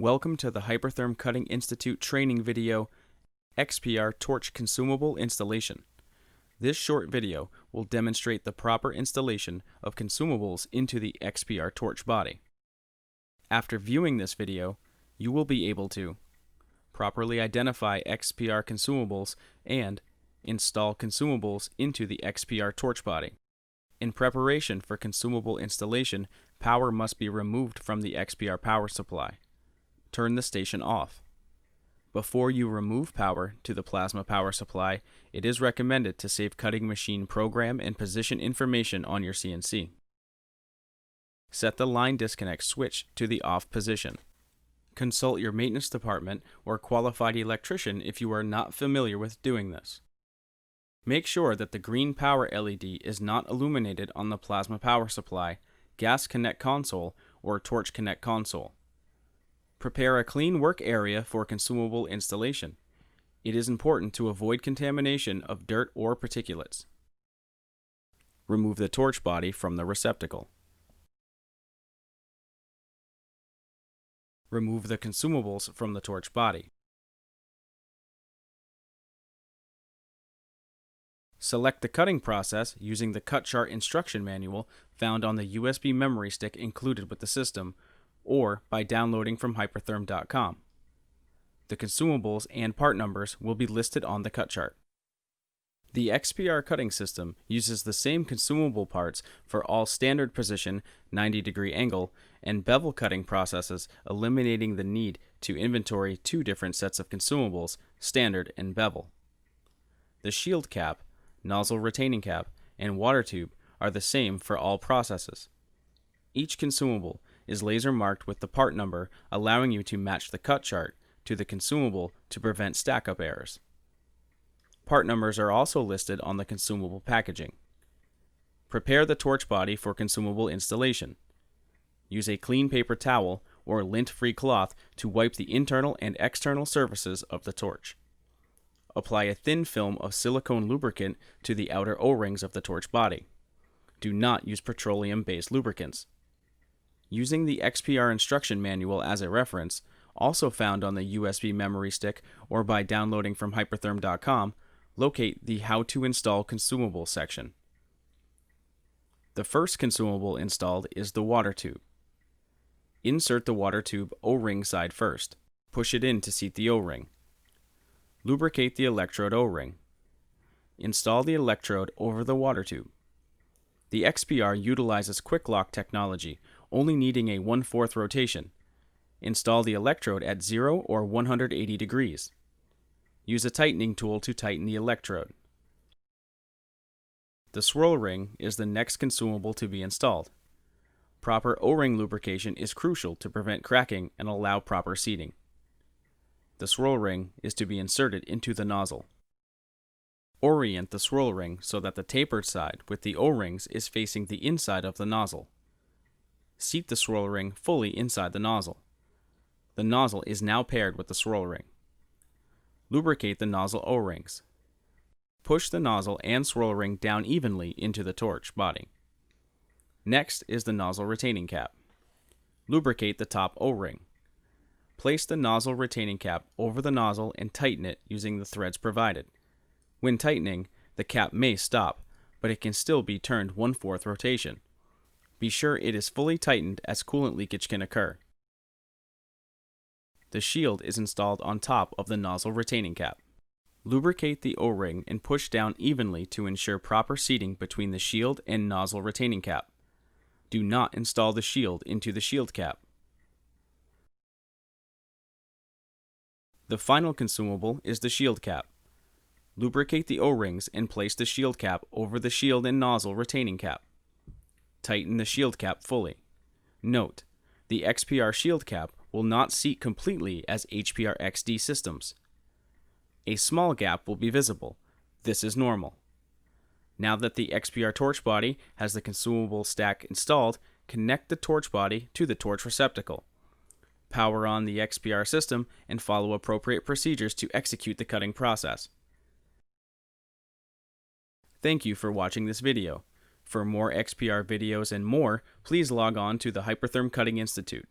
Welcome to the Hypertherm Cutting Institute training video, XPR Torch Consumable Installation. This short video will demonstrate the proper installation of consumables into the XPR torch body. After viewing this video, you will be able to properly identify XPR consumables and install consumables into the XPR torch body. In preparation for consumable installation, power must be removed from the XPR power supply. Turn the station off. Before you remove power to the plasma power supply, it is recommended to save cutting machine program and position information on your CNC. Set the line disconnect switch to the off position. Consult your maintenance department or qualified electrician if you are not familiar with doing this. Make sure that the green power LED is not illuminated on the plasma power supply, gas connect console, or torch connect console. Prepare a clean work area for consumable installation. It is important to avoid contamination of dirt or particulates. Remove the torch body from the receptacle. Remove the consumables from the torch body. Select the cutting process using the cut chart instruction manual found on the USB memory stick included with the system, or by downloading from hypertherm.com. The consumables and part numbers will be listed on the cut chart. The XPR cutting system uses the same consumable parts for all standard position, 90-degree angle, and bevel cutting processes, eliminating the need to inventory two different sets of consumables, standard and bevel. The shield cap, nozzle retaining cap, and water tube are the same for all processes. Each consumable is laser marked with the part number, allowing you to match the cut chart to the consumable to prevent stack-up errors. Part numbers are also listed on the consumable packaging. Prepare the torch body for consumable installation. Use a clean paper towel or lint-free cloth to wipe the internal and external surfaces of the torch. Apply a thin film of silicone lubricant to the outer O-rings of the torch body. Do not use petroleum-based lubricants. Using the XPR instruction manual as a reference, also found on the USB memory stick or by downloading from hypertherm.com, locate the How to Install Consumables section. The first consumable installed is the water tube. Insert the water tube O-ring side first. Push it in to seat the O-ring. Lubricate the electrode O-ring. Install the electrode over the water tube. The XPR utilizes quick lock technology, only needing a 1/4 rotation. Install the electrode at 0 or 180 degrees. Use a tightening tool to tighten the electrode. The swirl ring is the next consumable to be installed. Proper O-ring lubrication is crucial to prevent cracking and allow proper seating. The swirl ring is to be inserted into the nozzle. Orient the swirl ring so that the tapered side with the O-rings is facing the inside of the nozzle. Seat the swirl ring fully inside the nozzle. The nozzle is now paired with the swirl ring. Lubricate the nozzle O-rings. Push the nozzle and swirl ring down evenly into the torch body. Next is the nozzle retaining cap. Lubricate the top O-ring. Place the nozzle retaining cap over the nozzle and tighten it using the threads provided. When tightening, the cap may stop, but it can still be turned 1/4 rotation. Be sure it is fully tightened as coolant leakage can occur. The shield is installed on top of the nozzle retaining cap. Lubricate the O-ring and push down evenly to ensure proper seating between the shield and nozzle retaining cap. Do not install the shield into the shield cap. The final consumable is the shield cap. Lubricate the O-rings and place the shield cap over the shield and nozzle retaining cap. Tighten the shield cap fully. Note, the XPR shield cap will not seat completely as HPR XD systems. A small gap will be visible. This is normal. Now that the XPR torch body has the consumable stack installed, connect the torch body to the torch receptacle. Power on the XPR system and follow appropriate procedures to execute the cutting process. Thank you for watching this video. For more XPR videos and more, please log on to the Hypertherm Cutting Institute.